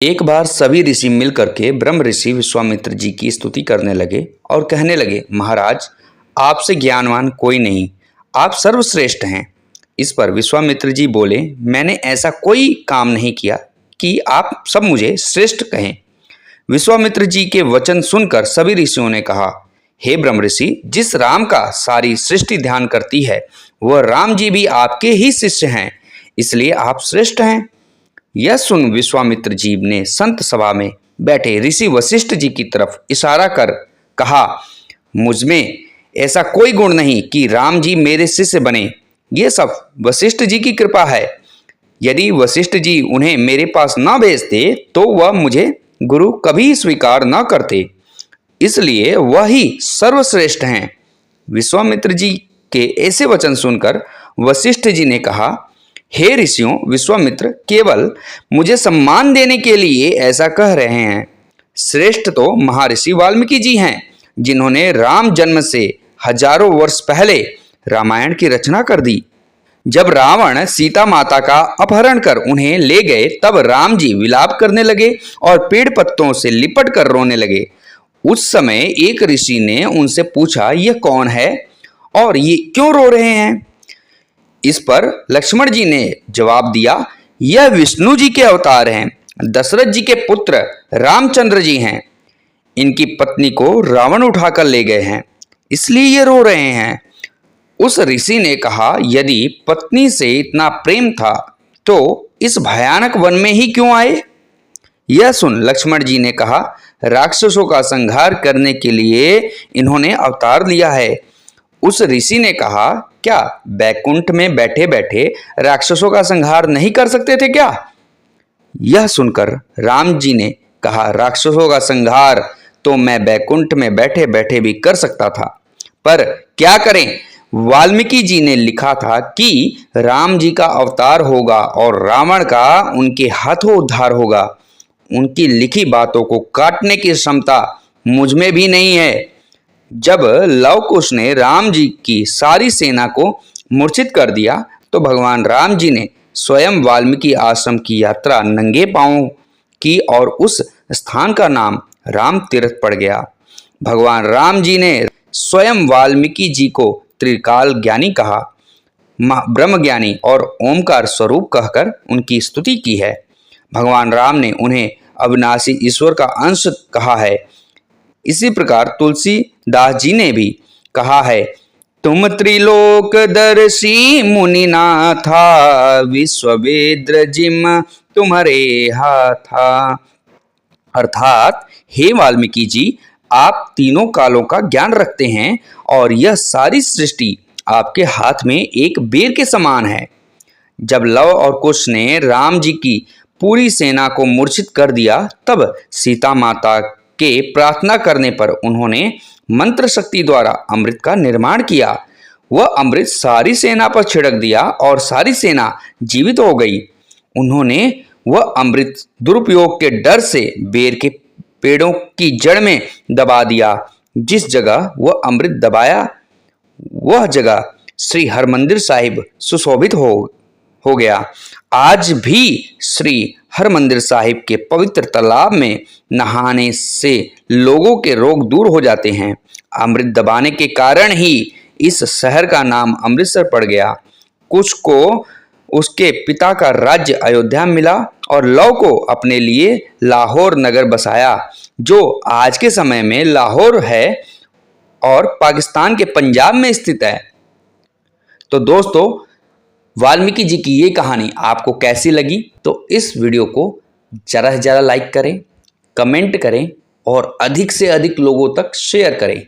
एक बार सभी ऋषि मिलकर के ब्रह्म ऋषि विश्वामित्र जी की स्तुति करने लगे और कहने लगे, महाराज आपसे ज्ञानवान कोई नहीं, आप सर्वश्रेष्ठ हैं। इस पर विश्वामित्र जी बोले, मैंने ऐसा कोई काम नहीं किया कि आप सब मुझे श्रेष्ठ कहें। विश्वामित्र जी के वचन सुनकर सभी ऋषियों ने कहा, हे ब्रह्म ऋषि, जिस राम का सारी सृष्टि ध्यान करती है वह राम जी भी आपके ही शिष्य हैं, इसलिए आप श्रेष्ठ हैं। यह सुन विश्वामित्र जी ने संत सभा में बैठे ऋषि वशिष्ठ जी की तरफ इशारा कर कहा, मुझमें ऐसा कोई गुण नहीं कि राम जी मेरे शिष्य बने, ये सब वशिष्ठ जी की कृपा है। यदि वशिष्ठ जी उन्हें मेरे पास न भेजते तो वह मुझे गुरु कभी स्वीकार न करते, इसलिए वह ही सर्वश्रेष्ठ हैं। विश्वामित्र जी के ऐसे वचन सुनकर वशिष्ठ जी ने कहा, हे ऋषियों, विश्वामित्र केवल मुझे सम्मान देने के लिए ऐसा कह रहे हैं। श्रेष्ठ तो महर्षि वाल्मीकि जी हैं, जिन्होंने राम जन्म से हजारों वर्ष पहले रामायण की रचना कर दी। जब रावण सीता माता का अपहरण कर उन्हें ले गए तब राम जी विलाप करने लगे और पेड़ पत्तों से लिपट कर रोने लगे। उस समय एक ऋषि ने उनसे पूछा, यह कौन है और ये क्यों रो रहे हैं? इस पर लक्ष्मण जी ने जवाब दिया, यह विष्णु जी के अवतार हैं, दशरथ जी के पुत्र रामचंद्र जी हैं। इनकी पत्नी को रावण उठाकर ले गए हैं, इसलिए ये रो रहे हैं। उस ऋषि ने कहा, यदि पत्नी से इतना प्रेम था तो इस भयानक वन में ही क्यों आए? यह सुन लक्ष्मण जी ने कहा, राक्षसों का संहार करने के लिए इन्होंने अवतार लिया है। उस ऋषि ने कहा, क्या बैकुंठ में बैठे बैठे राक्षसों का संहार नहीं कर सकते थे क्या? यह सुनकर राम जी ने कहा, राक्षसों का संहार तो मैं बैकुंठ में बैठे बैठे भी कर सकता था, पर क्या करें, वाल्मीकि जी ने लिखा था कि राम जी का अवतार होगा और रावण का उनके हाथों उद्धार होगा। उनकी लिखी बातों को काटने की क्षमता मुझ में भी नहीं है। जब लव कुश ने राम जी की सारी सेना को मूर्छित कर दिया तो भगवान राम जी ने स्वयं वाल्मीकि आश्रम की यात्रा नंगे पांवों की और उस स्थान का नाम राम तीर्थ पड़ गया। भगवान राम जी ने स्वयं वाल्मीकि जी को त्रिकाल ज्ञानी कहा, ब्रह्म ज्ञानी और ओमकार स्वरूप कहकर उनकी स्तुति की है। भगवान राम ने उन्हें अविनाशी ईश्वर का अंश कहा है। इसी प्रकार तुलसीदास जी ने भी कहा है, तुम त्रिलोकदर्शी मुनिनाथा, विश्ववेद्र जिम तुम्हारे हाथा। अर्थात हे वाल्मीकि जी, आप तीनों कालों का ज्ञान रखते हैं और यह सारी सृष्टि आपके हाथ में एक बेर के समान है। जब लव और कुश ने राम जी की पूरी सेना को मूर्छित कर दिया तब सीता माता के प्रार्थना करने पर उन्होंने मंत्र शक्ति द्वारा अमृत का निर्माण किया। वह अमृत सारी सेना पर छिड़क दिया और सारी सेना जीवित हो गई। उन्होंने वह अमृत दुरुपयोग के डर से बेर के पेड़ों की जड़ में दबा दिया। जिस जगह वह अमृत दबाया वह जगह श्री हरमंदिर साहिब सुशोभित हो गया। आज भी श्री हरमंदिर साहिब के पवित्र तालाब में नहाने से लोगों के रोग दूर हो जाते हैं। अमृत दबाने के कारण ही इस शहर का नाम अमृतसर पड़ गया। कुछ को उसके पिता का राज्य अयोध्या मिला और लव को अपने लिए लाहौर नगर बसाया, जो आज के समय में लाहौर है और पाकिस्तान के पंजाब में स्थित है। तो दोस्तों, वाल्मीकि जी की ये कहानी आपको कैसी लगी? तो इस वीडियो को ज़्यादा से ज़्यादा लाइक करें, कमेंट करें और अधिक से अधिक लोगों तक शेयर करें।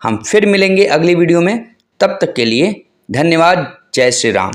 हम फिर मिलेंगे अगली वीडियो में, तब तक के लिए धन्यवाद। जय श्री राम।